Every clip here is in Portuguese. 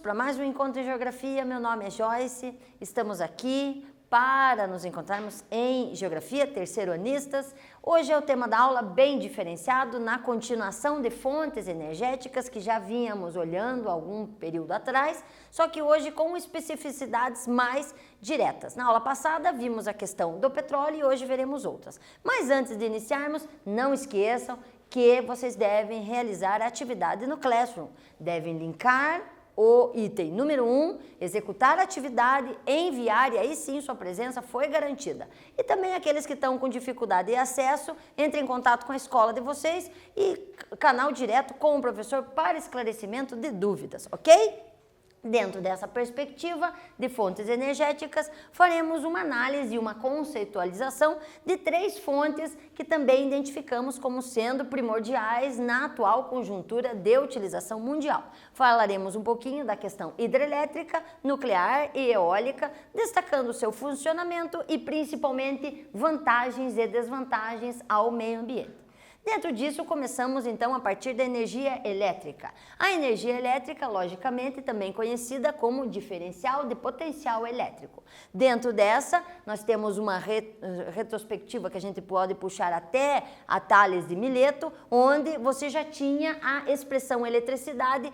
para mais um Encontro em Geografia. Meu nome é Joyce, estamos aqui para nos encontrarmos em Geografia, terceiranistas. Hoje é o tema da aula bem diferenciado, na continuação de fontes energéticas que já vínhamos olhando há algum período atrás, só que hoje com especificidades mais diretas. Na aula passada vimos a questão do petróleo e hoje veremos outras. Mas antes de iniciarmos, não esqueçam que vocês devem realizar a atividade no Classroom. Devem linkar o item número 1, executar a atividade, enviar, e aí sim sua presença foi garantida. E também aqueles que estão com dificuldade de acesso, entrem em contato com a escola de vocês e canal direto com o professor para esclarecimento de dúvidas, ok? Dentro dessa perspectiva de fontes energéticas, faremos uma análise e uma conceitualização de 3 fontes que também identificamos como sendo primordiais na atual conjuntura de utilização mundial. Falaremos um pouquinho da questão hidrelétrica, nuclear e eólica, destacando seu funcionamento e principalmente vantagens e desvantagens ao meio ambiente. Dentro disso, começamos então a partir da energia elétrica. A energia elétrica, logicamente, também conhecida como diferencial de potencial elétrico. Dentro dessa, nós temos uma retrospectiva que a gente pode puxar até a Tales de Mileto, onde você já tinha a expressão eletricidade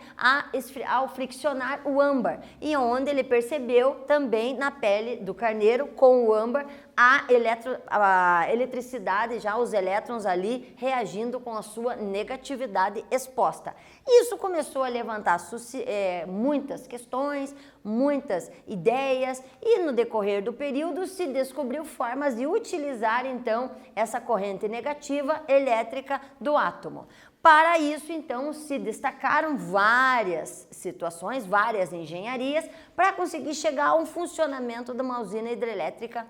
ao friccionar o âmbar, e onde ele percebeu também na pele do carneiro, com o âmbar, a eletricidade, já os elétrons ali reagindo com a sua negatividade exposta. Isso começou a levantar muitas questões, muitas ideias, e no decorrer do período se descobriu formas de utilizar então essa corrente negativa elétrica do átomo. Para isso, então, se destacaram várias situações, várias engenharias, para conseguir chegar a um funcionamento de uma usina hidrelétrica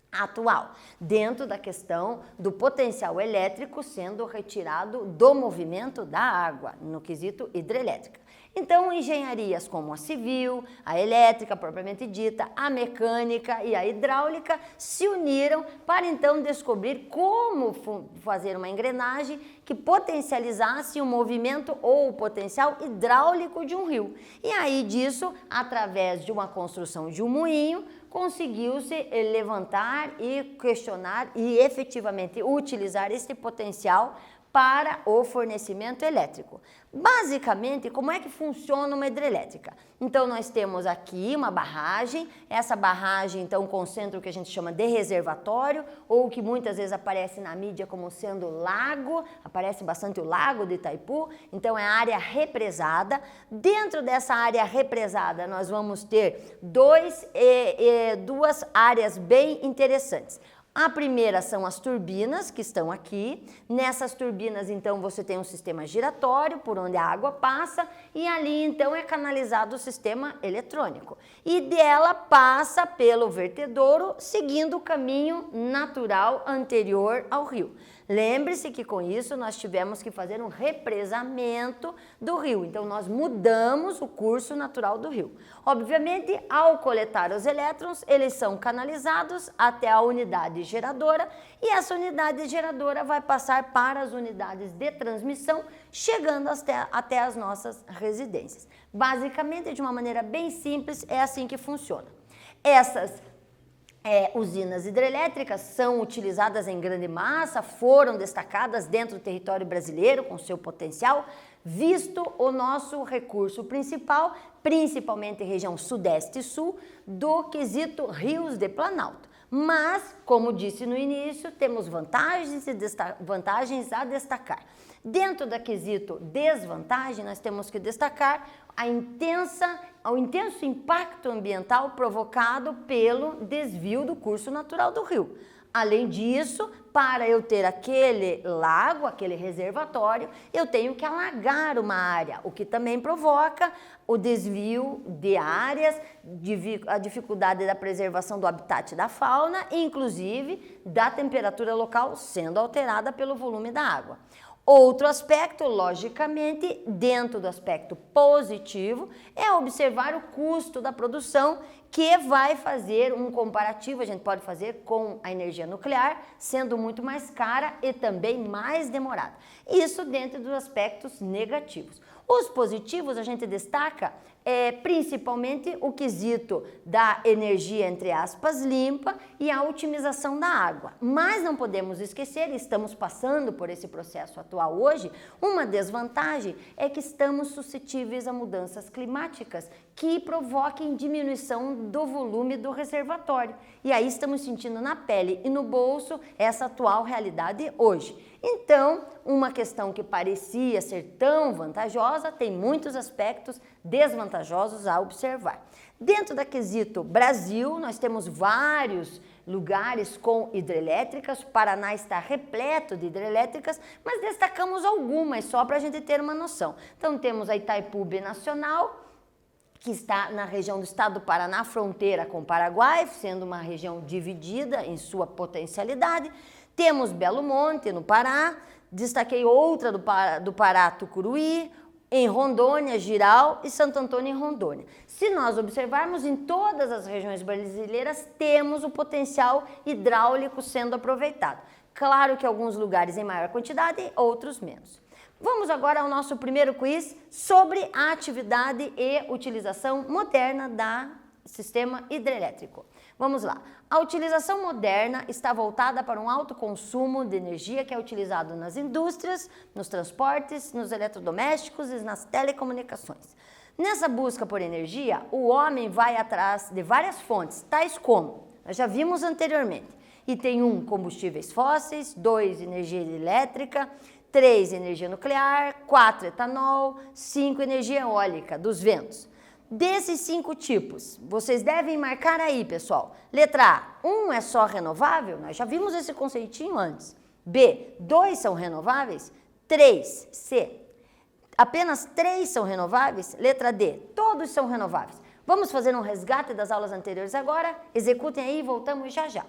atual, dentro da questão do potencial elétrico sendo retirado do movimento da água, no quesito hidrelétrica. Então, engenharias como a civil, a elétrica propriamente dita, a mecânica e a hidráulica se uniram para então descobrir como fazer uma engrenagem que potencializasse o movimento ou o potencial hidráulico de um rio. E aí disso, através de uma construção de um moinho, conseguiu-se levantar e questionar e efetivamente utilizar esse potencial para o fornecimento elétrico. Basicamente, como é que funciona uma hidrelétrica? Então, nós temos aqui uma barragem, essa barragem então concentra o que a gente chama de reservatório, ou que muitas vezes aparece na mídia como sendo lago, aparece bastante o lago de Itaipu, então é a área represada. Dentro dessa área represada, nós vamos ter duas áreas bem interessantes. A primeira são as turbinas, que estão aqui. Nessas turbinas, então, você tem um sistema giratório, por onde a água passa, e ali, então, é canalizado o sistema eletrônico. E dela passa pelo vertedouro, seguindo o caminho natural anterior ao rio. Lembre-se que com isso nós tivemos que fazer um represamento do rio, então nós mudamos o curso natural do rio. Obviamente, ao coletar os elétrons, eles são canalizados até a unidade geradora e essa unidade geradora vai passar para as unidades de transmissão, chegando até as nossas residências. Basicamente, de uma maneira bem simples, é assim que funciona. Essas usinas hidrelétricas são utilizadas em grande massa, foram destacadas dentro do território brasileiro com seu potencial, visto o nosso recurso principal, principalmente região sudeste e sul, do quesito rios de Planalto. Mas, como disse no início, temos vantagens e vantagens a destacar. Dentro da quesito desvantagem, nós temos que destacar o intenso impacto ambiental provocado pelo desvio do curso natural do rio. Além disso, para eu ter aquele lago, aquele reservatório, eu tenho que alagar uma área, o que também provoca o desvio de áreas, a dificuldade da preservação do habitat da fauna e, inclusive, da temperatura local sendo alterada pelo volume da água. Outro aspecto, logicamente, dentro do aspecto positivo, é observar o custo da produção, que vai fazer um comparativo, a gente pode fazer com a energia nuclear, sendo muito mais cara e também mais demorada. Isso dentro dos aspectos negativos. Os positivos a gente destaca principalmente o quesito da energia, entre aspas, limpa e a otimização da água. Mas não podemos esquecer, estamos passando por esse processo atual hoje, uma desvantagem é que estamos suscetíveis a mudanças climáticas que provoquem diminuição do volume do reservatório. E aí estamos sentindo na pele e no bolso essa atual realidade hoje. Então, uma questão que parecia ser tão vantajosa tem muitos aspectos desvantajosos a observar. Dentro da quesito Brasil, nós temos vários lugares com hidrelétricas, o Paraná está repleto de hidrelétricas, mas destacamos algumas só para a gente ter uma noção. Então temos a Itaipu Binacional, que está na região do estado do Paraná, fronteira com o Paraguai, sendo uma região dividida em sua potencialidade. Temos Belo Monte, no Pará, destaquei outra do Pará, Tucuruí, em Rondônia, Jirau e Santo Antônio em Rondônia. Se nós observarmos, em todas as regiões brasileiras temos o potencial hidráulico sendo aproveitado. Claro que alguns lugares em maior quantidade, outros menos. Vamos agora ao nosso primeiro quiz sobre a atividade e utilização moderna do sistema hidrelétrico. Vamos lá. A utilização moderna está voltada para um alto consumo de energia que é utilizado nas indústrias, nos transportes, nos eletrodomésticos e nas telecomunicações. Nessa busca por energia, o homem vai atrás de várias fontes, tais como, nós já vimos anteriormente, item 1, combustíveis fósseis, 2, energia elétrica, 3, energia nuclear, 4, etanol, 5, energia eólica, dos ventos. Desses 5 tipos, vocês devem marcar aí, pessoal. Letra A, 1 é só renovável? Nós já vimos esse conceitinho antes. B, 2 são renováveis? 3, C, apenas 3 são renováveis? Letra D, todos são renováveis. Vamos fazer um resgate das aulas anteriores agora? Executem aí e voltamos já já.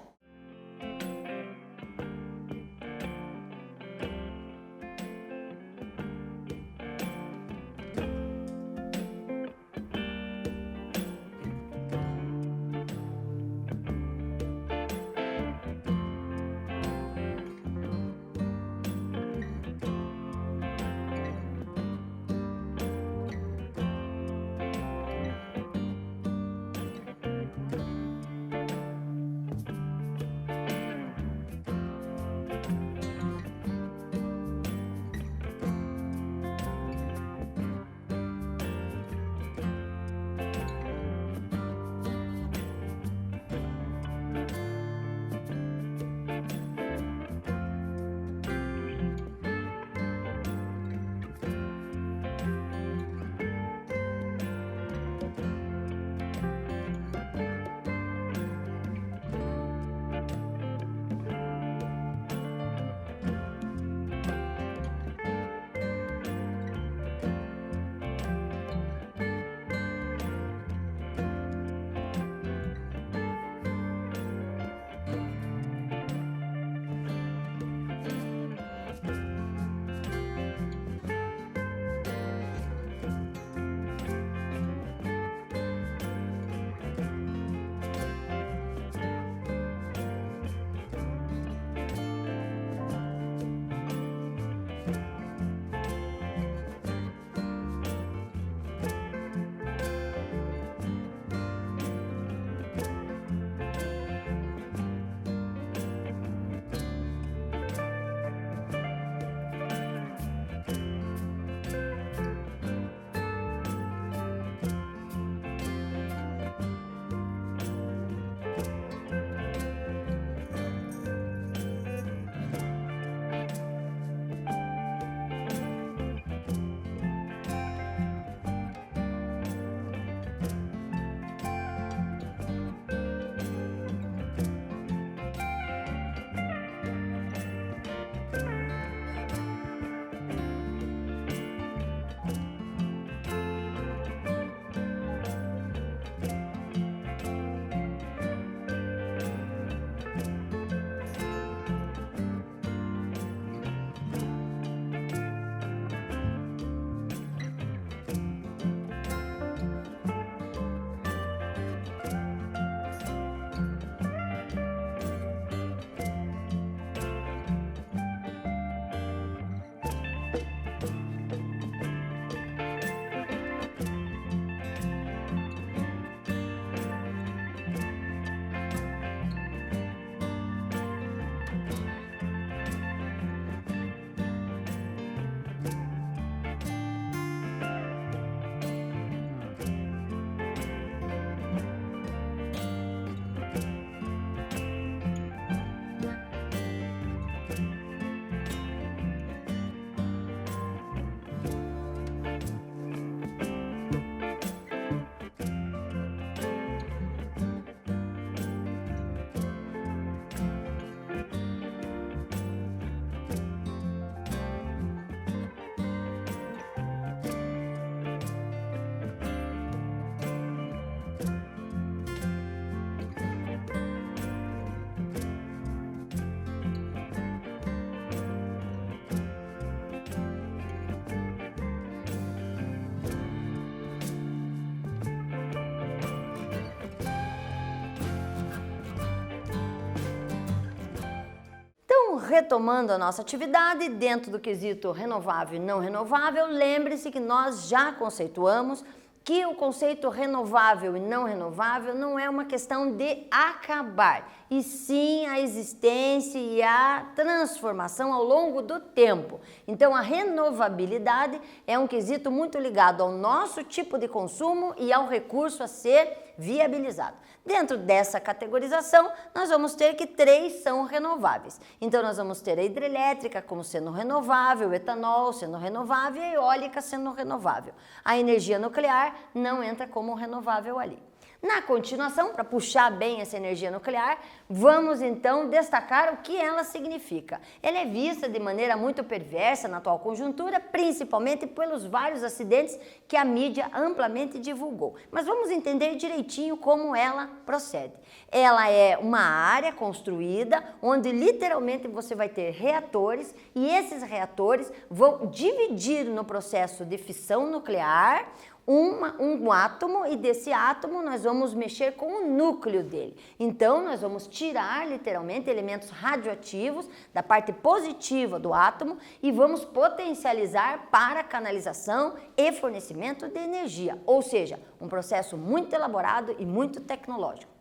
retomando a nossa atividade dentro do quesito renovável e não renovável, lembre-se que nós já conceituamos que o conceito renovável e não renovável não é uma questão de acabar, e sim a existência e a transformação ao longo do tempo. Então, a renovabilidade é um quesito muito ligado ao nosso tipo de consumo e ao recurso a ser viabilizado. Dentro dessa categorização, nós vamos ter que 3 são renováveis. Então, nós vamos ter a hidrelétrica como sendo renovável, o etanol sendo renovável e a eólica sendo renovável. A energia nuclear não entra como renovável ali. Na continuação, para puxar bem essa energia nuclear, vamos então destacar o que ela significa. Ela é vista de maneira muito perversa na atual conjuntura, principalmente pelos vários acidentes que a mídia amplamente divulgou. Mas vamos entender direitinho como ela procede. Ela é uma área construída onde literalmente você vai ter reatores e esses reatores vão dividir no processo de fissão nuclear um átomo, e desse átomo nós vamos mexer com o núcleo dele. Então, nós vamos tirar literalmente elementos radioativos da parte positiva do átomo e vamos potencializar para canalização e fornecimento de energia, ou seja, um processo muito elaborado e muito tecnológico.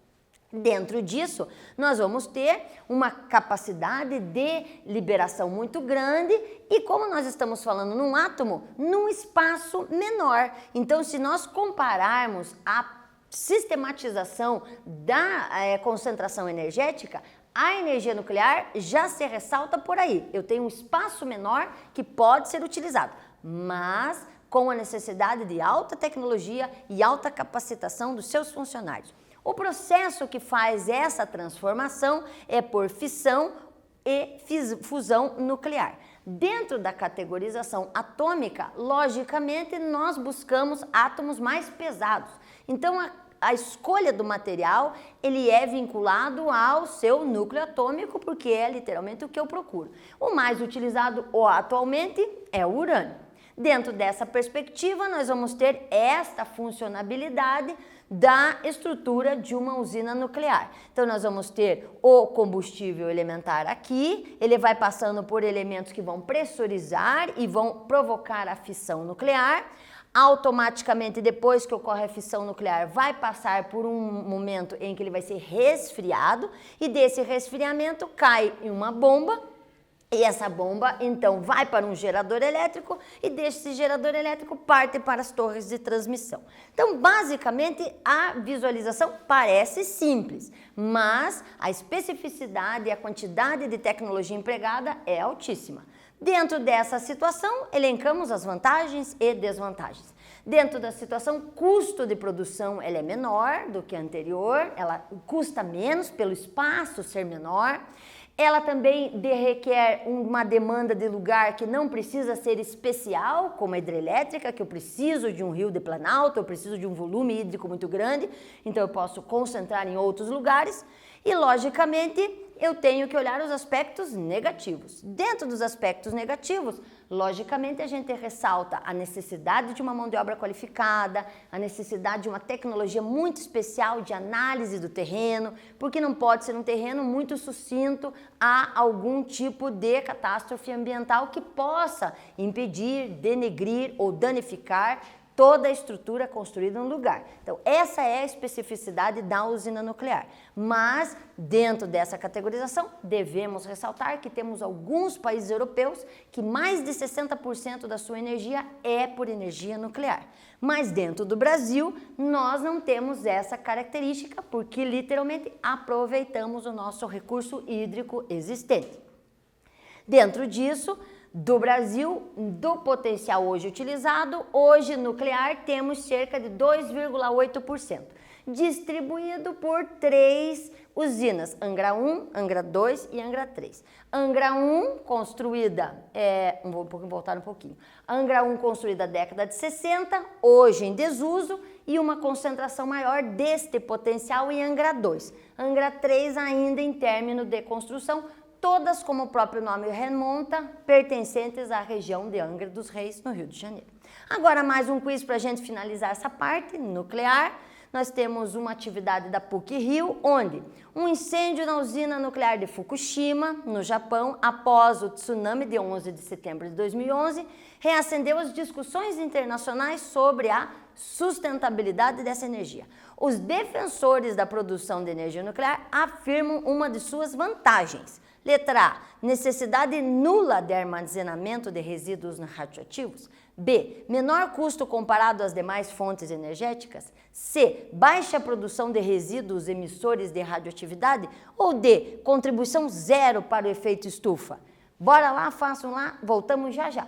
Dentro disso, nós vamos ter uma capacidade de liberação muito grande e, como nós estamos falando num átomo, num espaço menor. Então, se nós compararmos a sistematização da concentração energética, a energia nuclear já se ressalta por aí. Eu tenho um espaço menor que pode ser utilizado, mas com a necessidade de alta tecnologia e alta capacitação dos seus funcionários. O processo que faz essa transformação é por fissão e fusão nuclear. Dentro da categorização atômica, logicamente, nós buscamos átomos mais pesados. Então, a escolha do material, ele é vinculado ao seu núcleo atômico, porque é literalmente o que eu procuro. O mais utilizado atualmente é o urânio. Dentro dessa perspectiva, nós vamos ter esta funcionalidade da estrutura de uma usina nuclear. Então, nós vamos ter o combustível elementar aqui, ele vai passando por elementos que vão pressurizar e vão provocar a fissão nuclear. Automaticamente, depois que ocorre a fissão nuclear, vai passar por um momento em que ele vai ser resfriado e desse resfriamento cai em uma bomba. E essa bomba, então, vai para um gerador elétrico e desse gerador elétrico parte para as torres de transmissão. Então, basicamente, a visualização parece simples, mas a especificidade e a quantidade de tecnologia empregada é altíssima. Dentro dessa situação, elencamos as vantagens e desvantagens. Dentro da situação, custo de produção ela é menor do que a anterior, ela custa menos pelo espaço ser menor. Ela também requer uma demanda de lugar que não precisa ser especial, como a hidrelétrica, que eu preciso de um rio de planalto, eu preciso de um volume hídrico muito grande, então eu posso concentrar em outros lugares. E, logicamente, eu tenho que olhar os aspectos negativos. Dentro dos aspectos negativos, logicamente, a gente ressalta a necessidade de uma mão de obra qualificada, a necessidade de uma tecnologia muito especial de análise do terreno, porque não pode ser um terreno muito sucinto a algum tipo de catástrofe ambiental que possa impedir, denegrir ou danificar toda a estrutura construída no lugar. Então, essa é a especificidade da usina nuclear. Mas, dentro dessa categorização, devemos ressaltar que temos alguns países europeus que mais de 60% da sua energia é por energia nuclear. Mas, dentro do Brasil, nós não temos essa característica porque, literalmente, aproveitamos o nosso recurso hídrico existente. Dentro disso, do Brasil, do potencial hoje utilizado, hoje nuclear, temos cerca de 2,8%, distribuído por 3 usinas, Angra 1, Angra 2 e Angra 3. Angra 1, construída, vou voltar um pouquinho, Angra 1 construída na década de 60, hoje em desuso, e uma concentração maior deste potencial em Angra 2. Angra 3 ainda em término de construção, todas, como o próprio nome remonta, pertencentes à região de Angra dos Reis, no Rio de Janeiro. Agora, mais um quiz para a gente finalizar essa parte nuclear. nós temos uma atividade da PUC-Rio, onde um incêndio na usina nuclear de Fukushima, no Japão, após o tsunami de 11 de setembro de 2011, reacendeu as discussões internacionais sobre a sustentabilidade dessa energia. Os defensores da produção de energia nuclear afirmam uma de suas vantagens. Letra A, necessidade nula de armazenamento de resíduos radioativos. B, menor custo comparado às demais fontes energéticas. C, baixa produção de resíduos emissores de radioatividade. Ou D, contribuição zero para o efeito estufa. Bora lá, façam lá, voltamos já já.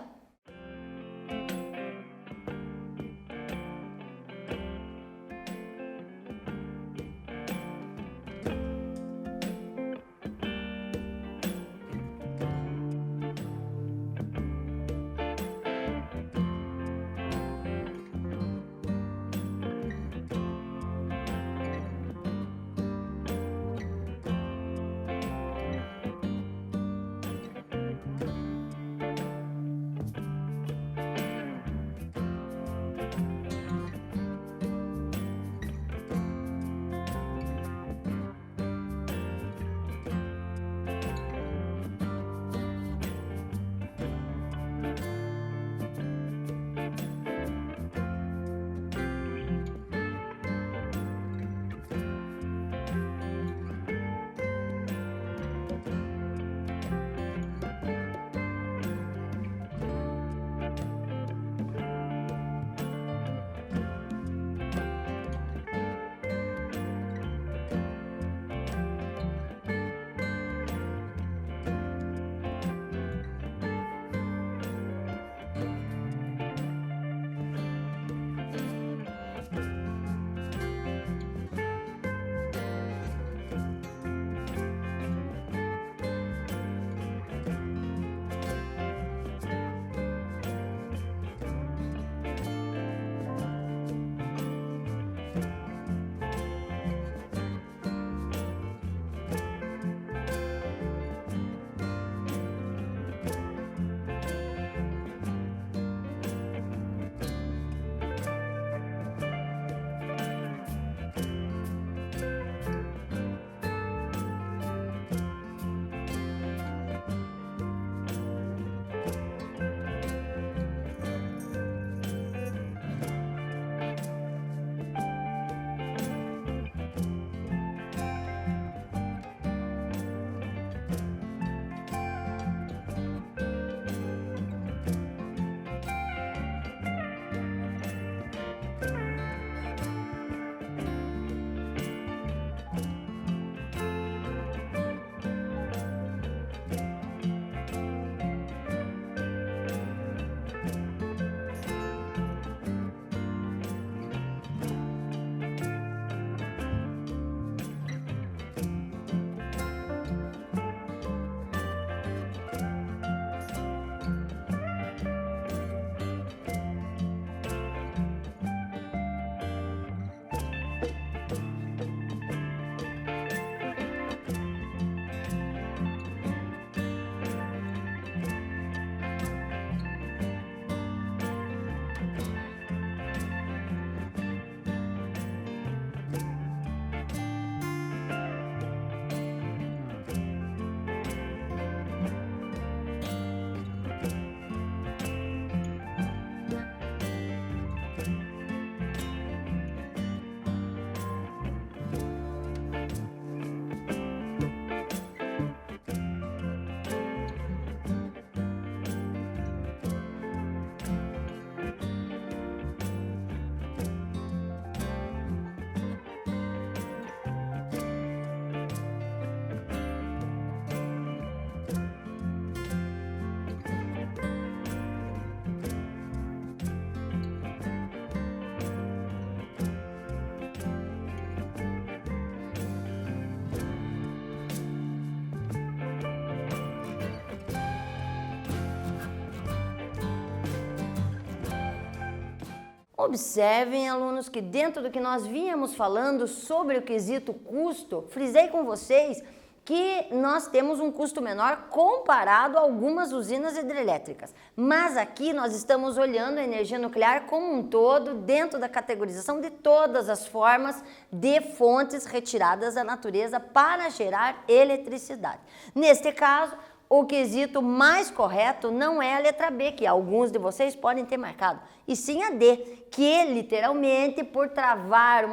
Observem, alunos, que dentro do que nós vínhamos falando sobre o quesito custo, frisei com vocês que nós temos um custo menor comparado a algumas usinas hidrelétricas. Mas aqui nós estamos olhando a energia nuclear como um todo, dentro da categorização de todas as formas de fontes retiradas da natureza para gerar eletricidade. Neste caso, o quesito mais correto não é a letra B, que alguns de vocês podem ter marcado, e sim a D, que literalmente por travar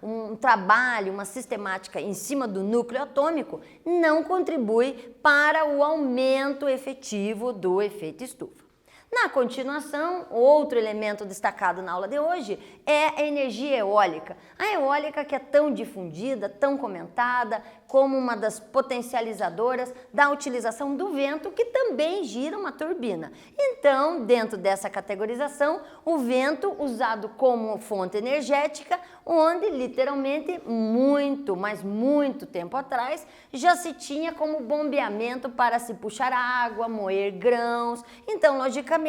um trabalho, uma sistemática em cima do núcleo atômico, não contribui para o aumento efetivo do efeito estufa. Na continuação, outro elemento destacado na aula de hoje é a energia eólica. A eólica que é tão difundida, tão comentada, como uma das potencializadoras da utilização do vento, que também gira uma turbina. Então, dentro dessa categorização, o vento usado como fonte energética, onde literalmente muito, mas muito tempo atrás, já se tinha como bombeamento para se puxar água, moer grãos. Então, logicamente,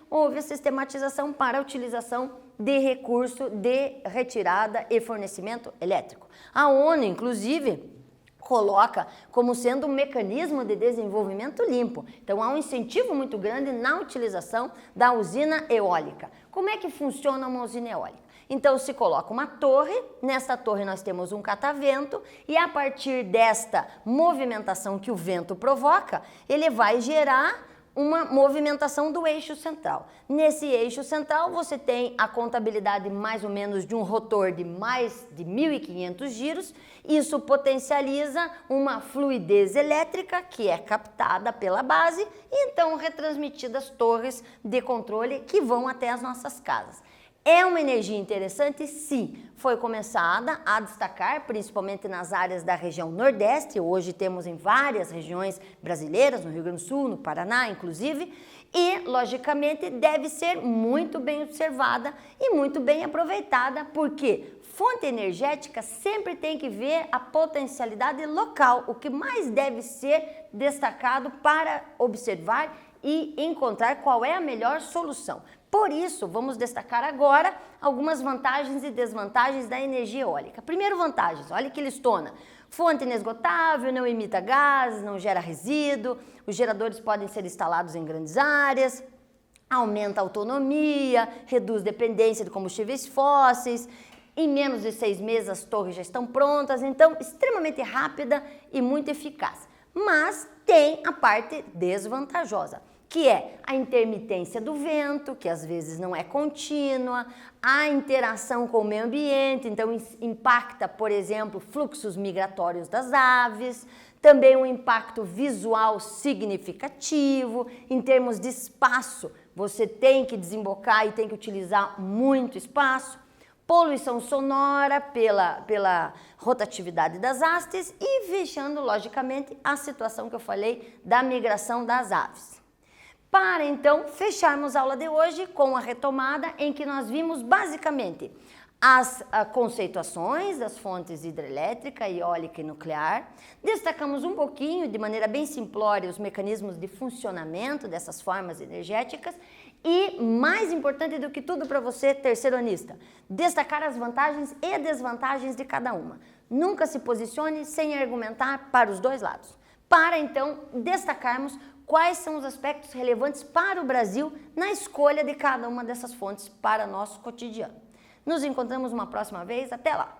houve a sistematização para a utilização de recurso de retirada e fornecimento elétrico. A ONU, inclusive, coloca como sendo um mecanismo de desenvolvimento limpo. Então, há um incentivo muito grande na utilização da usina eólica. Como é que funciona uma usina eólica? Então, se coloca uma torre, nessa torre nós temos um catavento e a partir desta movimentação que o vento provoca, ele vai gerar uma movimentação do eixo central. Nesse eixo central você tem a contabilidade mais ou menos de um rotor de mais de 1.500 giros. Isso potencializa uma fluidez elétrica que é captada pela base e então retransmitida às torres de controle que vão até as nossas casas. É uma energia interessante? Sim. Foi começada a destacar, principalmente nas áreas da região Nordeste, hoje temos em várias regiões brasileiras, no Rio Grande do Sul, no Paraná, inclusive, e, logicamente, deve ser muito bem observada e muito bem aproveitada, porque fonte energética sempre tem que ver a potencialidade local, o que mais deve ser destacado para observar e encontrar qual é a melhor solução. Por isso, vamos destacar agora algumas vantagens e desvantagens da energia eólica. Primeiro, vantagens, olha que listona. Fonte inesgotável, não emita gases, não gera resíduo, os geradores podem ser instalados em grandes áreas, aumenta a autonomia, reduz dependência de combustíveis fósseis, em menos de 6 meses as torres já estão prontas, então extremamente rápida e muito eficaz. Mas tem a parte desvantajosa, que é a intermitência do vento, que às vezes não é contínua, a interação com o meio ambiente, então impacta, por exemplo, fluxos migratórios das aves, também um impacto visual significativo, em termos de espaço, você tem que desembocar e tem que utilizar muito espaço, poluição sonora pela rotatividade das hastes e fechando, logicamente, a situação que eu falei da migração das aves. Para então fecharmos a aula de hoje com a retomada em que nós vimos basicamente as conceituações das fontes hidrelétrica, eólica e nuclear, destacamos um pouquinho, de maneira bem simplória, os mecanismos de funcionamento dessas formas energéticas e, mais importante do que tudo para você, terceironista, destacar as vantagens e desvantagens de cada uma. Nunca se posicione sem argumentar para os dois lados. Para então destacarmos quais são os aspectos relevantes para o Brasil na escolha de cada uma dessas fontes para nosso cotidiano. Nos encontramos uma próxima vez, até lá!